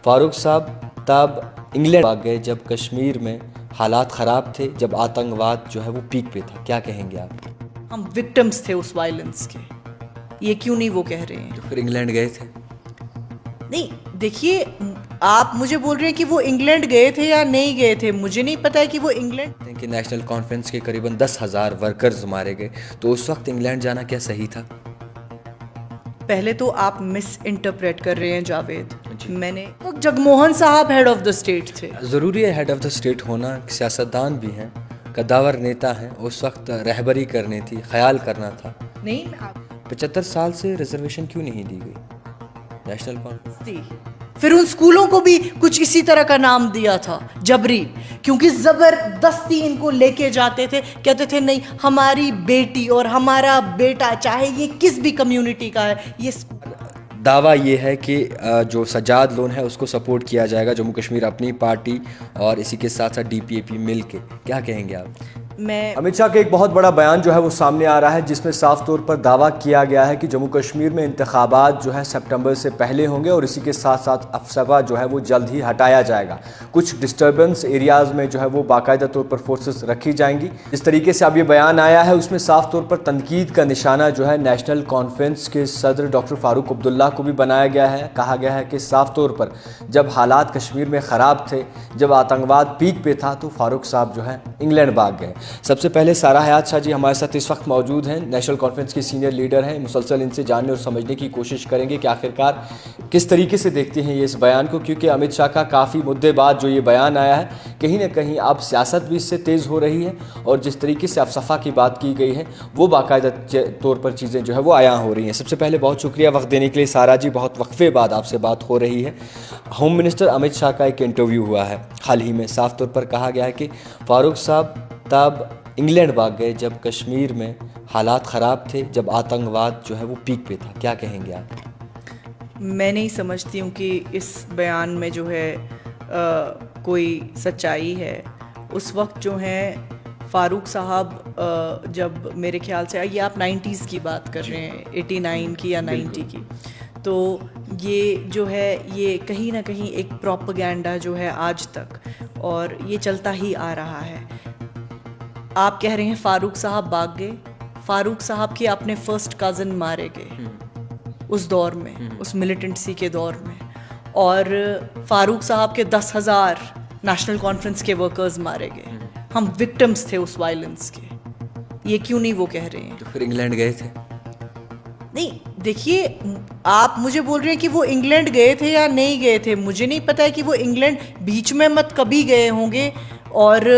फारूक साहब तब इंग्लैंड भाग गए जब कश्मीर में हालात ख़राब थे, जब आतंकवाद जो है वो पीक पे था। क्या कहेंगे आप? हम विक्टिम्स थे उस वायलेंस के, ये क्यों नहीं वो कह रहे हैं? तो फिर इंग्लैंड गए थे। नहीं, देखिए, आप मुझे बोल रहे हैं कि वो इंग्लैंड गए थे या नहीं गए थे। मुझे नहीं पता है कि वो इंग्लैंड कि नेशनल कॉन्फ्रेंस के करीबन 10,000 वर्कर्स मारे गए, तो उस वक्त इंग्लैंड जाना क्या सही था? पहले तो आप मिस इंटरप्रेट कर रहे हैं जावेद। मैंने तो जगमोहन साहब हेड ऑफ द स्टेट थे। ज़रूरी है हेड ऑफ द स्टेट होना? सियासतदान भी हैं, कद्दावर नेता हैं, उस वक्त रहबरी करनी थी, ख्याल करना था। नहीं, 75 साल से रिजर्वेशन क्यों नहीं दी गई नेशनल कॉन्फ्रेंस? फिर उन स्कूलों को भी कुछ इसी तरह का नाम दिया था, जबरी, क्योंकि जबरदस्ती इनको लेके जाते थे। कहते थे नहीं, हमारी बेटी और हमारा बेटा, चाहे ये किस भी कम्युनिटी का है, ये दावा ये है कि जो सज्जाद लोन है उसको सपोर्ट किया जाएगा, जम्मू कश्मीर अपनी पार्टी और इसी के साथ साथ DPAP मिल के। क्या कहेंगे आप? अमित शाह का एक बहुत बड़ा बयान जो है वो सामने आ रहा है, जिसमें साफ तौर पर दावा किया गया है कि जम्मू कश्मीर में इंतखाबात जो है सितंबर से पहले होंगे और इसी के साथ साथ अफसपा जो है वो जल्द ही हटाया जाएगा। कुछ डिस्टर्बेंस एरियाज़ में जो है वो बाकायदा तौर पर फोर्सेस रखी जाएंगी। जिस तरीके से अब ये बयान आया है उसमें साफ तौर पर तनकीद का निशाना जो है नेशनल कॉन्फ्रेंस के सदर डॉक्टर फारूक अब्दुल्ला को भी बनाया गया है। कहा गया है कि साफ तौर पर जब हालात कश्मीर में ख़राब थे, जब आतंकवाद पीक पे था, तो फारूक साहब जो है इंग्लैंड भाग गए। सबसे पहले सारा हयात शाह जी हमारे साथ इस वक्त मौजूद हैं, नेशनल कॉन्फ्रेंस के सीनियर लीडर हैं। मुसलसल इनसे जानने और समझने की कोशिश करेंगे कि आखिरकार किस तरीके से देखते हैं ये इस बयान को, क्योंकि अमित शाह का काफ़ी मुद्दे बाद जो ये बयान आया है, कहीं ना कहीं अब सियासत भी इससे तेज़ हो रही है और जिस तरीके से अफसफा की बात की गई है वो बाकायदा तौर पर चीज़ें जो है वो आया हो रही हैं। सबसे पहले बहुत शुक्रिया वक्त देने के लिए सारा जी, बहुत वक्फे बाद आपसे बात हो रही है। होम मिनिस्टर अमित शाह का एक इंटरव्यू हुआ है हाल ही में, साफ तौर पर कहा गया है कि फारूक साहब तब इंग्लैंड भाग गए जब कश्मीर में हालात ख़राब थे, जब आतंकवाद जो है वो पीक पे था। क्या कहेंगे आप? मैं नहीं समझती हूँ कि इस बयान में जो है कोई सच्चाई है। उस वक्त जो है फ़ारूक साहब जब, मेरे ख्याल से, ये आप 90s की बात कर रहे हैं, 89 की या 90 की, तो ये जो है ये कहीं ना कहीं एक प्रोपेगेंडा जो है आज तक, और ये चलता ही आ रहा है। आप कह रहे हैं फारूक साहब भाग गए। फारूक साहब के अपने फर्स्ट कज़न मारे गए उस दौर में, उस मिलिटेंसी के दौर में, और फारूक साहब के 10,000 नेशनल कॉन्फ्रेंस के वर्कर्स मारे गए। हम विक्टिम्स थे उस वायलेंस के, ये क्यों नहीं वो कह रहे हैं? तो फिर इंग्लैंड गए थे। नहीं, देखिए, आप मुझे बोल रहे हैं कि वो इंग्लैंड गए थे या नहीं गए थे। मुझे नहीं पता है कि वो इंग्लैंड बीच में मत कभी गए होंगे, और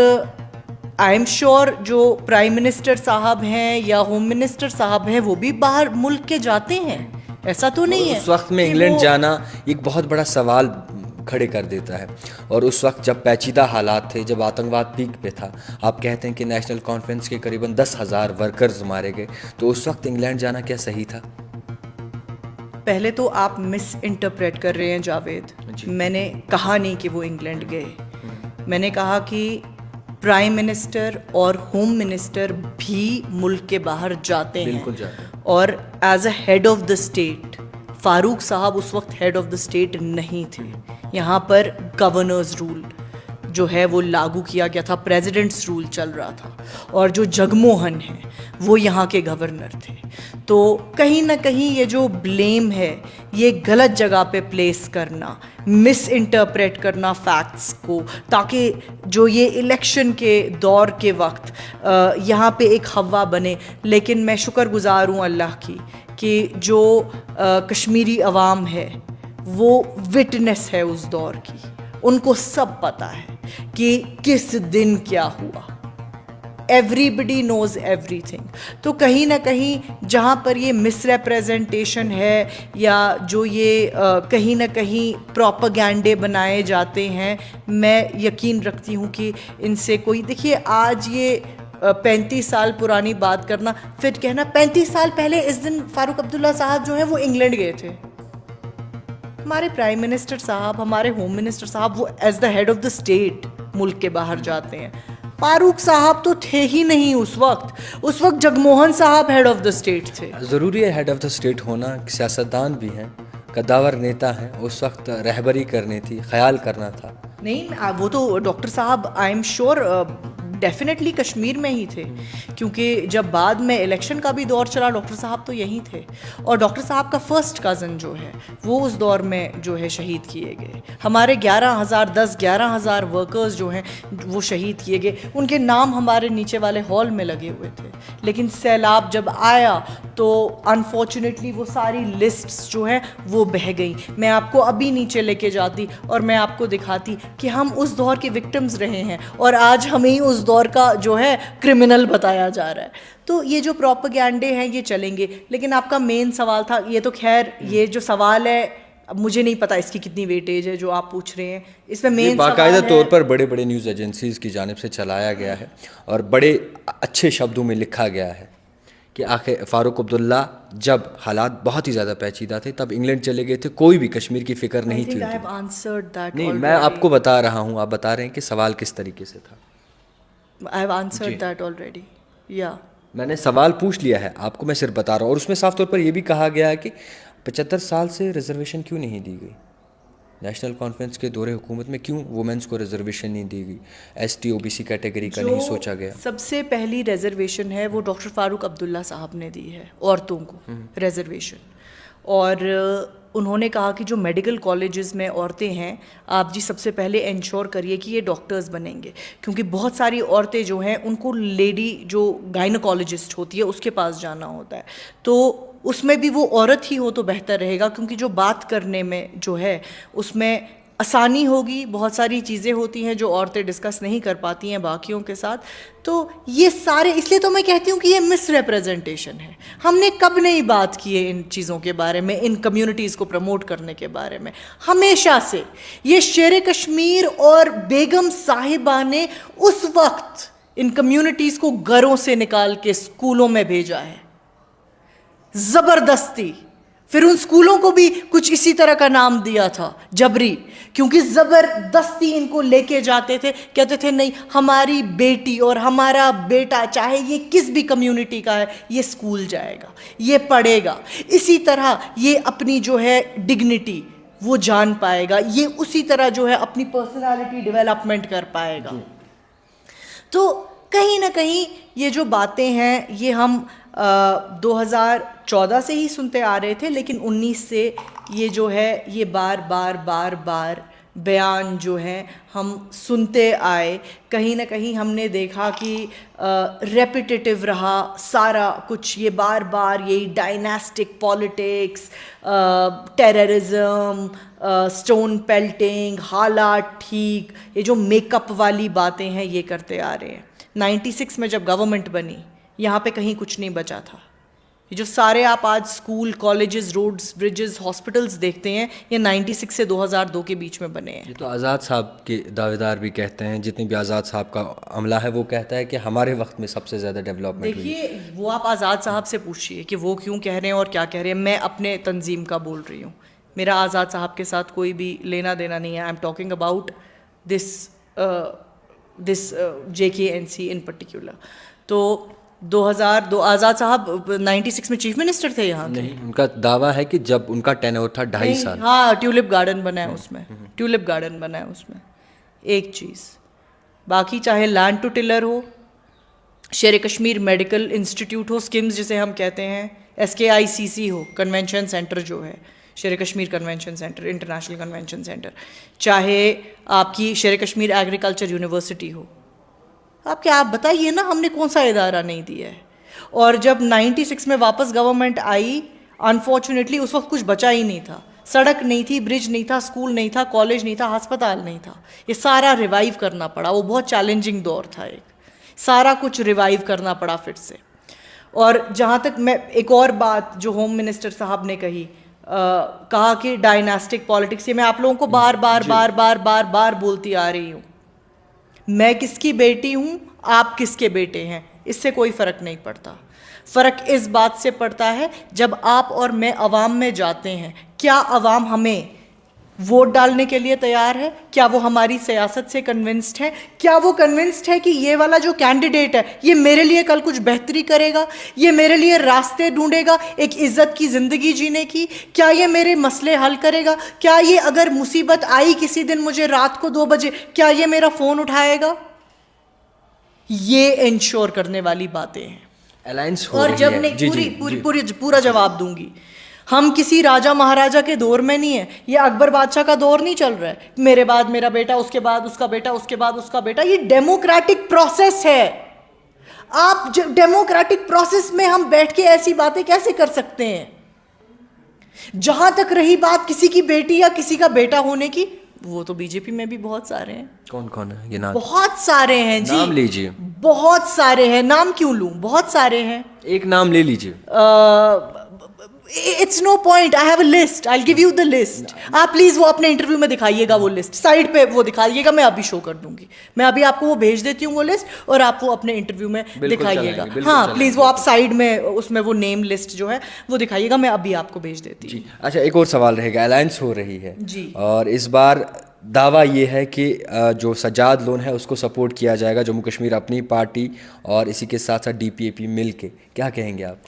आई एम श्योर जो प्राइम मिनिस्टर साहब हैं या होम मिनिस्टर साहब हैं वो भी बाहर मुल्क के जाते हैं, ऐसा तो नहीं है। उस वक्त में इंग्लैंड जाना एक बहुत बड़ा सवाल खड़े कर देता है, और उस वक्त जब पेचीदा हालात थे, जब आतंकवाद पीक पे था, आप कहते हैं कि नेशनल कॉन्फ्रेंस के करीबन 10,000 वर्कर्स मारे गए, तो उस वक्त इंग्लैंड जाना क्या सही था? पहले तो आप मिस इंटरप्रेट कर रहे हैं जावेद। मैंने कहा नहीं कि वो इंग्लैंड गए। मैंने कहा कि प्राइम मिनिस्टर और होम मिनिस्टर भी मुल्क के बाहर जाते हैं। बिल्कुल जाते हैं। और as a head of the state, Farooq साहब उस वक्त हेड ऑफ द स्टेट नहीं थे। यहाँ पर गवर्नर्स रूल जो है वो लागू किया गया था, प्रेसिडेंट्स रूल चल रहा था, और जो जगमोहन हैं वो यहाँ के गवर्नर थे। तो कहीं ना कहीं ये जो ब्लेम है ये गलत जगह पे प्लेस करना, मिस इंटरप्रेट करना फैक्ट्स को, ताकि जो ये इलेक्शन के दौर के वक्त यहाँ पे एक हवा बने। लेकिन मैं शुक्रगुजार हूँ अल्लाह की कि जो कश्मीरी अवाम है वो विटनेस है उस दौर की, उनको सब पता है कि किस दिन क्या हुआ। Everybody knows everything. तो कहीं ना कहीं जहाँ पर ये मिसरिप्रेजेंटेशन है या जो ये कहीं ना कहीं प्रोपेगेंडे बनाए जाते हैं, मैं यकीन रखती हूँ कि इनसे कोई, देखिए, आज ये 35 साल पुरानी बात करना, फिर कहना 35 साल पहले इस दिन फारूक अब्दुल्ला साहब जो है वो इंग्लैंड गए थे। हमारे प्राइम मिनिस्टर साहब, हमारे होम मिनिस्टर साहब, वो as the head of the state मुल्क के बाहर जाते हैं। फारूक साहब तो थे ही नहीं उस वक्त जगमोहन साहब हेड ऑफ द स्टेट थे। ज़रूरी है हेड ऑफ द स्टेट होना? सियासतदान भी हैं, कद्दावर नेता हैं, उस वक्त रहबरी करनी थी, ख्याल करना था। नहीं, वो तो डॉक्टर साहब I am sure definitely Kashmir में ही थे, क्योंकि जब बाद में इलेक्शन का भी दौर चला डॉक्टर साहब तो यहीं थे। और डॉक्टर साहब का फर्स्ट कज़न जो है वो उस दौर में जो है शहीद किए गए। हमारे 11,000 वर्कर्स जो हैं वो शहीद किए गए, उनके नाम हमारे नीचे वाले हॉल में लगे हुए थे। लेकिन सैलाब जब आया तो अनफॉर्चुनेटली वो सारी लिस्ट्स जो है वो बह गई। मैं आपको अभी नीचे लेके जाती और मैं आपको दिखाती कि हम उस दौर के विक्टिम्स रहे हैं और आज हमें ही उस दौर का जो है क्रिमिनल बताया जा रहा है। तो ये जो प्रोपेगेंडे हैं ये चलेंगे, लेकिन आपका मेन सवाल था, ये तो खैर ये जो सवाल है अब मुझे नहीं पता इसकी कितनी वेटेज है जो आप पूछ रहे हैं। इसमें मेन बाकायदा तौर पर बड़े बड़े न्यूज़ एजेंसीज की जानिब से चलाया गया है और बड़े अच्छे शब्दों में लिखा गया है कि आखिर फ़ारूक अब्दुल्ला जब हालात बहुत ही ज़्यादा पेचीदा थे तब इंग्लैंड चले गए थे, कोई भी कश्मीर की फ़िक्र नहीं थी। नहीं, मैं आपको बता रहा हूँ, आप बता रहे हैं कि सवाल किस तरीके से था। I have answered that already. Yeah. मैंने सवाल पूछ लिया है, आपको मैं सिर्फ बता रहा हूँ। और उसमें साफ तौर पर यह भी कहा गया है कि 75 साल से रिजर्वेशन क्यों नहीं दी गई, नेशनल कॉन्फ्रेंस के दौरे हुकूमत में क्यों वुमेन्स को रिजर्वेशन नहीं दी गई, ST OBC कैटेगरी का नहीं सोचा गया। सबसे पहली रिजर्वेशन है वो डॉक्टर फारूक अब्दुल्ला साहब ने दी है औरतों को रिजर्वेशन। और उन्होंने कहा कि जो मेडिकल कॉलेजेस में औरतें हैं, आप जी सबसे पहले इंश्योर करिए कि ये डॉक्टर्स बनेंगे, क्योंकि बहुत सारी औरतें जो हैं उनको लेडी जो गायनोकोलॉजिस्ट होती है उसके पास जाना होता है, तो उसमें भी वो औरत ही हो तो बेहतर रहेगा, क्योंकि जो बात करने में जो है उसमें आसानी होगी। बहुत सारी चीज़ें होती हैं जो औरतें डिस्कस नहीं कर पाती हैं बाकियों के साथ। तो ये सारे, इसलिए तो मैं कहती हूँ कि ये मिस रिप्रेजेंटेशन है। हमने कब नहीं बात की है इन चीज़ों के बारे में, इन कम्युनिटीज़ को प्रमोट करने के बारे में। हमेशा से ये शेर कश्मीर और बेगम साहिबा ने उस वक्त इन कम्युनिटीज़ को घरों से निकाल के स्कूलों में भेजा है ज़बरदस्ती। फिर उन स्कूलों को भी कुछ इसी तरह का नाम दिया था, जबरी, क्योंकि ज़बरदस्ती इनको लेके जाते थे। कहते थे नहीं, हमारी बेटी और हमारा बेटा चाहे ये किस भी कम्युनिटी का है, ये स्कूल जाएगा, ये पढ़ेगा, इसी तरह ये अपनी जो है डिग्निटी वो जान पाएगा, ये उसी तरह जो है अपनी पर्सनालिटी डेवलपमेंट कर पाएगा। तो कहीं ना कहीं ये जो बातें हैं ये हम 2014 से ही सुनते आ रहे थे, लेकिन 19 से ये जो है ये बार बार बयान जो हैं हम सुनते आए। कहीं ना कहीं हमने देखा कि रेपिटेटिव रहा सारा कुछ, ये बार बार यही dynastic politics, terrorism, stone pelting, हालात ठीक, ये जो मेकअप वाली बातें हैं ये करते आ रहे हैं। 96 में जब गवर्नमेंट बनी यहाँ पे कहीं कुछ नहीं बचा था। ये जो सारे आप आज school, colleges, roads, bridges, hospitals देखते हैं, ये 96 से 2002 के बीच में बने हैं। ये तो आज़ाद साहब के दावेदार भी कहते हैं, जितनी भी आज़ाद साहब का अमला है वो कहता है कि हमारे वक्त में सबसे ज़्यादा डेवलपमेंट। देखिए, वो आप आज़ाद साहब से पूछिए कि वो क्यों कह रहे हैं और क्या कह रहे हैं। मैं अपने तंजीम का बोल रही हूँ, मेरा आज़ाद साहब के साथ कोई भी लेना देना नहीं है। I am talking about this JKNC in particular. तो 2002 आज़ाद साहब 96 में चीफ मिनिस्टर थे यहाँ के। नहीं, उनका दावा है कि जब उनका टेन्योर था 2.5 साल। हाँ, ट्यूलिप गार्डन बना है उसमें, ट्यूलिप गार्डन बना है उसमें, एक चीज़। बाकी चाहे लैंड टू टिलर हो, शेर कश्मीर मेडिकल इंस्टीट्यूट हो, स्किम्स जिसे हम कहते हैं, SKICC हो, कन्वेंशन सेंटर जो है शेर Kashmir convention centre, international convention centre, चाहे आपकी शेर कश्मीर एग्रीकल्चर यूनिवर्सिटी हो, आप बताइए ना, हमने कौन सा इदारा नहीं दिया है। और जब 96 में वापस गवर्नमेंट आई, अनफॉर्चुनेटली उस वक्त कुछ बचा ही नहीं था। सड़क नहीं थी, ब्रिज नहीं था, स्कूल नहीं था, कॉलेज नहीं था, अस्पताल नहीं था। ये सारा रिवाइव करना पड़ा। वो बहुत चैलेंजिंग दौर था, एक सारा कुछ रिवाइव करना पड़ा फिर से। और जहाँ तक मैं एक और बात जो होम मिनिस्टर साहब ने कही, कहा कि डायनास्टिक पॉलिटिक्स, ये मैं आप लोगों को बार बार बोलती आ रही हूँ। मैं किसकी बेटी हूँ, आप किसके बेटे हैं, इससे कोई फ़र्क नहीं पड़ता। फ़र्क इस बात से पड़ता है जब आप और मैं अवाम में जाते हैं, क्या अवाम हमें वोट डालने के लिए तैयार है? क्या वो हमारी सियासत से कन्विंस्ड है? क्या वो कन्विंस्ड है कि ये वाला जो कैंडिडेट है ये मेरे लिए कल कुछ बेहतरी करेगा, ये मेरे लिए रास्ते ढूंढेगा एक इज्जत की ज़िंदगी जीने की? क्या ये मेरे मसले हल करेगा? क्या ये अगर मुसीबत आई किसी दिन मुझे रात को 2 बजे, क्या ये मेरा फ़ोन उठाएगा? ये इंश्योर करने वाली बातें हैं। अलायंस हो और रही जब है। नहीं जी, पूरी जी, पूरी जी। पूरी पूरा जवाब दूंगी। हम किसी राजा महाराजा के दौर में नहीं है, ये अकबर बादशाह का दौर नहीं चल रहा है, मेरे बाद मेरा बेटा, उसके बाद उसका बेटा, उसके बाद उसका बेटा। ये डेमोक्रेटिक प्रोसेस है। आप डेमोक्रेटिक प्रोसेस में हम बैठ के ऐसी बातें कैसे कर सकते हैं? जहां तक रही बात किसी की बेटी या किसी का बेटा होने की, वो तो बीजेपी में भी बहुत सारे हैं। कौन कौन है ये नाम? बहुत सारे हैं जी, नाम लीजिए। बहुत सारे हैं। नाम क्यों लूं? बहुत सारे हैं। एक नाम ले लीजिए। It's no point, I have a list, I will give you the list. आप प्लीज वो अपने इंटरव्यू में दिखाइएगा, वो लिस्ट साइड पे वो दिखाइएगा, मैं अभी शो कर दूंगी। मैं अभी आपको वो भेज देती हूँ वो लिस्ट, और आप वो अपने इंटरव्यू में दिखाइएगा। हाँ प्लीज, वो आप साइड में उसमें वो नेम लिस्ट जो है वो दिखाइएगा, मैं अभी आपको भेज देती हूँ। अच्छा, एक और सवाल रहेगा। अलायंस हो रही है जी। और इस बार दावा ये है कि जो सज्जाद लोन है उसको सपोर्ट किया जाएगा, जम्मू कश्मीर अपनी पार्टी और इसी के साथ साथ डीपीएपी मिल के। क्या कहेंगे आप?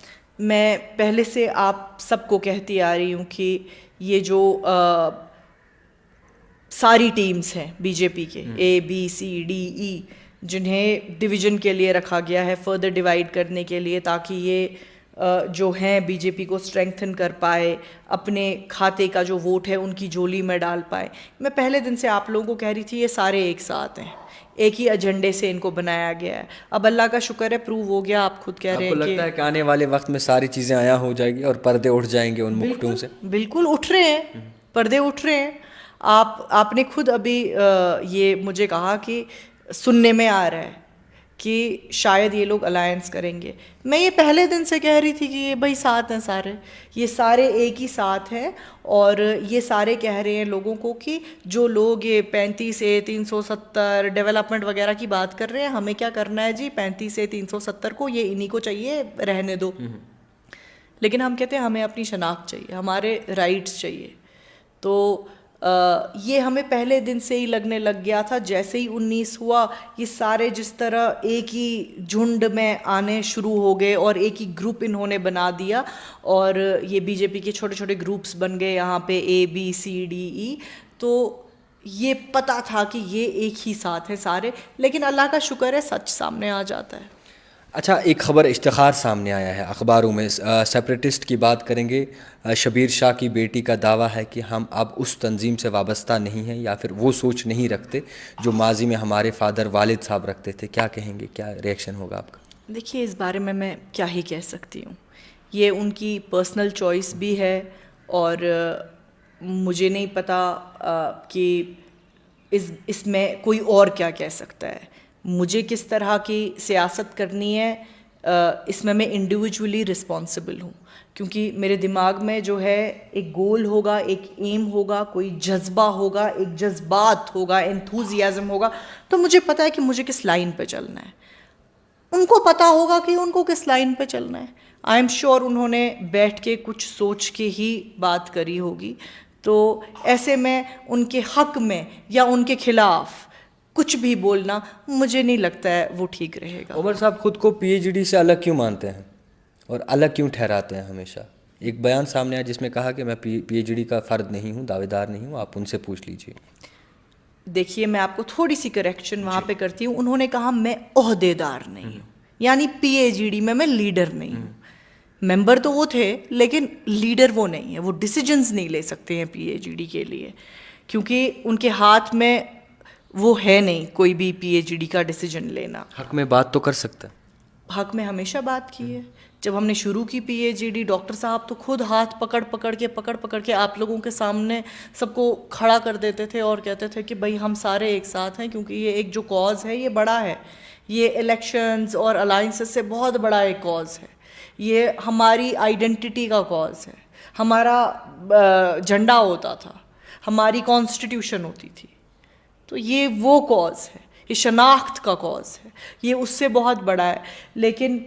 मैं पहले से आप सबको कहती आ रही हूँ कि ये जो सारी टीम्स हैं बीजेपी के, ABCDE, जिन्हें डिवीज़न के लिए रखा गया है, फर्दर डिवाइड करने के लिए, ताकि ये जो हैं बीजेपी को स्ट्रेंथन कर पाए, अपने खाते का जो वोट है उनकी झोली में डाल पाए। मैं पहले दिन से आप लोगों को कह रही थी ये सारे एक साथ हैं, एक ही एजेंडे से इनको बनाया गया है। अब अल्लाह का शुक्र है प्रूव हो गया। आप खुद कह रहे हैं आपको लगता है कि आने वाले वक्त में सारी चीज़ें आया हो जाएगी और पर्दे उठ जाएंगे उन मुकुटों से? बिल्कुल उठ रहे हैं, पर्दे उठ रहे हैं। आपने खुद अभी ये मुझे कहा कि सुनने में आ रहा है कि शायद ये लोग अलायंस करेंगे। मैं ये पहले दिन से कह रही थी कि ये भाई साथ हैं सारे, ये सारे एक ही साथ हैं। और ये सारे कह रहे हैं लोगों को कि जो लोग ये 35A 370 डेवलपमेंट वगैरह की बात कर रहे हैं, हमें क्या करना है जी? 35A 370 को ये इन्हीं को चाहिए, रहने दो। लेकिन हम कहते हैं हमें अपनी शनाख्त चाहिए, हमारे राइट्स चाहिए। तो ये हमें पहले दिन से ही लगने लग गया था। जैसे ही 19 हुआ, ये सारे जिस तरह एक ही झुंड में आने शुरू हो गए और एक ही ग्रुप इन्होंने बना दिया, और ये बीजेपी के छोटे छोटे ग्रुप्स बन गए यहाँ पे ABCDE। तो ये पता था कि ये एक ही साथ है सारे, लेकिन अल्लाह का शुक्र है सच सामने आ जाता है। अच्छा, एक ख़बर इश्तिहार सामने आया है अखबारों में, सेपरेटिस्ट की बात करेंगे। शबीर शाह की बेटी का दावा है कि हम अब उस तंजीम से वाबस्ता नहीं हैं या फिर वो सोच नहीं रखते जो माजी में हमारे फादर वालिद साहब रखते थे। क्या कहेंगे, क्या रिएक्शन होगा आपका? देखिए, इस बारे में मैं क्या ही कह सकती हूँ। ये उनकी पर्सनल चॉइस भी है, और मुझे नहीं पता कि इसमें कोई और क्या कह सकता है। मुझे किस तरह की सियासत करनी है, इसमें मैं इंडिविजुअली रिस्पॉन्सिबल हूँ, क्योंकि मेरे दिमाग में जो है एक गोल होगा, एक एम होगा, कोई जज्बा होगा, एक जज्बात होगा, एंथुजियाज्म होगा। तो मुझे पता है कि मुझे किस लाइन पे चलना है, उनको पता होगा कि उनको किस लाइन पे चलना है। आई एम श्योर उन्होंने बैठ के कुछ सोच के ही बात करी होगी। तो ऐसे में उनके हक में या उनके खिलाफ कुछ भी बोलना मुझे नहीं लगता है वो ठीक रहेगा। उमर साहब खुद को PhD से अलग क्यों मानते हैं और अलग क्यों ठहराते हैं हमेशा? एक बयान सामने आया जिसमें कहा कि मैं PhD का फ़र्द नहीं हूँ, दावेदार नहीं हूँ, आप उनसे पूछ लीजिए। देखिए, मैं आपको थोड़ी सी करेक्शन वहाँ पे करती हूँ। उन्होंने कहा मैं ओहदेदार नहीं हूँ, यानी PhD में मैं लीडर नहीं हूँ। मेंबर तो वो थे, लेकिन लीडर वो नहीं है। वो डिसीजंस नहीं ले सकते हैं PhD के लिए, क्योंकि उनके हाथ में वो है नहीं कोई भी PhD का डिसीजन लेना। हक में बात तो कर सकता है। हक में हमेशा बात की है। जब हमने शुरू की PhD, डॉक्टर साहब तो खुद हाथ पकड़ पकड़ के आप लोगों के सामने सबको खड़ा कर देते थे और कहते थे कि भाई हम सारे एक साथ हैं, क्योंकि ये एक जो कॉज है ये बड़ा है, ये इलेक्शंस और अलाइंसेस से बहुत बड़ा एक कॉज है, ये हमारी आइडेंटिटी का कॉज है। हमारा झंडा होता था, हमारी कॉन्स्टिट्यूशन होती थी, तो ये वो कॉज है, ये शनाख्त का कॉज है, ये उससे बहुत बड़ा है। लेकिन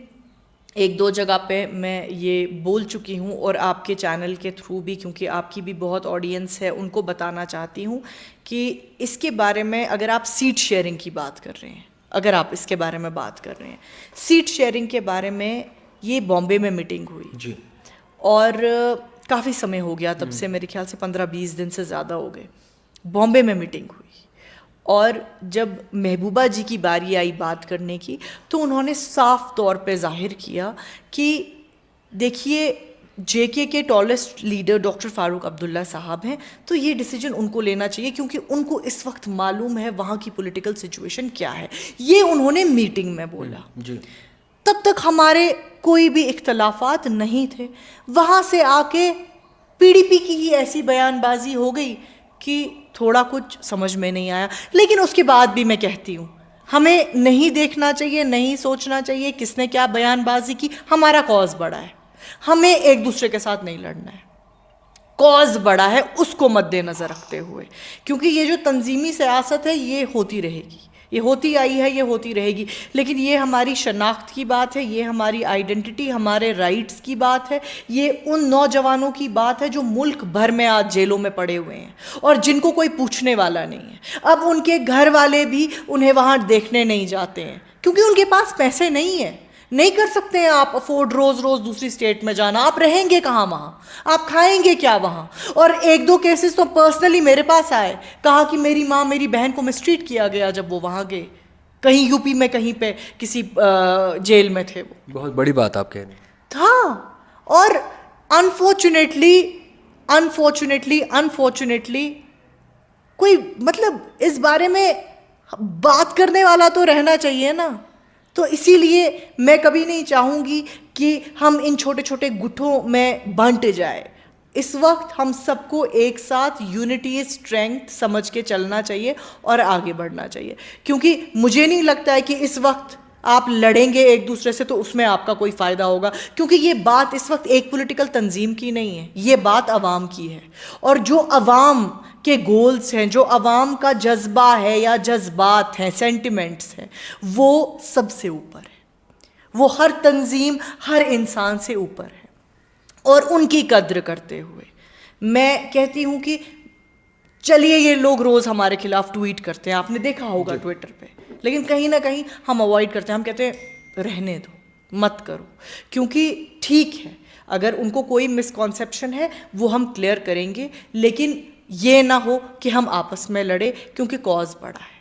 एक दो जगह पे मैं ये बोल चुकी हूँ और आपके चैनल के थ्रू भी, क्योंकि आपकी भी बहुत ऑडियंस है, उनको बताना चाहती हूँ कि इसके बारे में अगर आप सीट शेयरिंग की बात कर रहे हैं, अगर आप इसके बारे में बात कर रहे हैं, सीट शेयरिंग के बारे में, ये बॉम्बे में मीटिंग हुई जी, और काफ़ी समय हो गया तब से, मेरे ख्याल से 15-20 दिन से ज़्यादा हो गए, बॉम्बे में मीटिंग हुई। और जब महबूबा जी की बारी आई बात करने की, तो उन्होंने साफ तौर पे जाहिर किया कि देखिए, जेके के tallest leader doctor Farooq Abdullah साहब हैं, तो ये डिसीजन उनको लेना चाहिए क्योंकि उनको इस वक्त मालूम है वहाँ की पॉलिटिकल सिचुएशन क्या है। ये उन्होंने मीटिंग में बोला जी। तब तक हमारे कोई भी इख्तलाफात नहीं थे। वहाँ से आके पीडीपी की ही ऐसी बयानबाजी हो गई कि थोड़ा कुछ समझ में नहीं आया। लेकिन उसके बाद भी मैं कहती हूँ, हमें नहीं देखना चाहिए, नहीं सोचना चाहिए किसने क्या बयानबाजी की। हमारा कॉज बड़ा है, हमें एक दूसरे के साथ नहीं लड़ना है। कॉज बड़ा है, उसको मद्देनज़र रखते हुए, क्योंकि ये जो तंजीमी सियासत है ये होती रहेगी, ये होती आई है, ये होती रहेगी। लेकिन ये हमारी शनाख्त की बात है, ये हमारी आइडेंटिटी, हमारे राइट्स की बात है, ये उन नौजवानों की बात है जो मुल्क भर में आज जेलों में पड़े हुए हैं और जिनको कोई पूछने वाला नहीं है। अब उनके घर वाले भी उन्हें वहाँ देखने नहीं जाते हैं क्योंकि उनके पास पैसे नहीं है, नहीं कर सकते हैं आप अफोर्ड रोज़ रोज़ दूसरी स्टेट में जाना। आप रहेंगे कहाँ वहाँ, आप खाएंगे क्या वहाँ। और एक दो केसेस तो पर्सनली मेरे पास आए, कहा कि मेरी माँ मेरी बहन को मिसट्रीट किया गया जब वो वहाँ गए, कहीं यूपी में कहीं पे किसी जेल में थे। वो बहुत बड़ी बात आप कह रहे हैं। था। और अनफॉर्चुनेटली कोई मतलब इस बारे में बात करने वाला तो रहना चाहिए ना। तो इसीलिए मैं कभी नहीं चाहूँगी कि हम इन छोटे छोटे गुठों में बांट जाए। इस वक्त हम सबको एक साथ यूनिटी स्ट्रेंथ समझ के चलना चाहिए और आगे बढ़ना चाहिए, क्योंकि मुझे नहीं लगता है कि इस वक्त आप लड़ेंगे एक दूसरे से तो उसमें आपका कोई फ़ायदा होगा, क्योंकि ये बात इस वक्त एक पॉलिटिकल तंजीम की नहीं है, ये बात अवाम की है। और जो अवाम के गोल्स हैं, जो अवाम का जज्बा है या जज्बात हैं, सेंटिमेंट्स हैं, वो सबसे ऊपर है, वो हर तंजीम, हर इंसान से ऊपर है। और उनकी कद्र करते हुए मैं कहती हूँ कि चलिए, ये लोग रोज़ हमारे खिलाफ ट्वीट करते हैं, आपने देखा होगा ट्विटर पे, लेकिन कहीं ना कहीं हम अवॉइड करते हैं, हम कहते हैं रहने दो, मत करो, क्योंकि ठीक है अगर उनको कोई मिसकॉन्सेप्शन है वो हम क्लियर करेंगे, लेकिन ये ना हो कि हम आपस में लड़े, क्योंकि कॉज बड़ा है।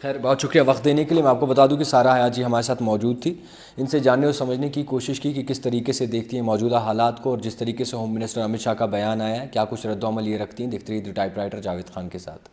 खैर, बहुत शुक्रिया वक्त देने के लिए। मैं आपको बता दूं कि सारा हयात जी हमारे साथ मौजूद थी। इनसे जानने और समझने की कोशिश की कि किस तरीके से देखती हैं मौजूदा हालात को, और जिस तरीके से होम मिनिस्टर अमित शाह का बयान आया है, क्या कुछ रद्द-ओ-अमल ये रखती हैं। देखते रहिए द टाइपराइटर जावेद खान के साथ।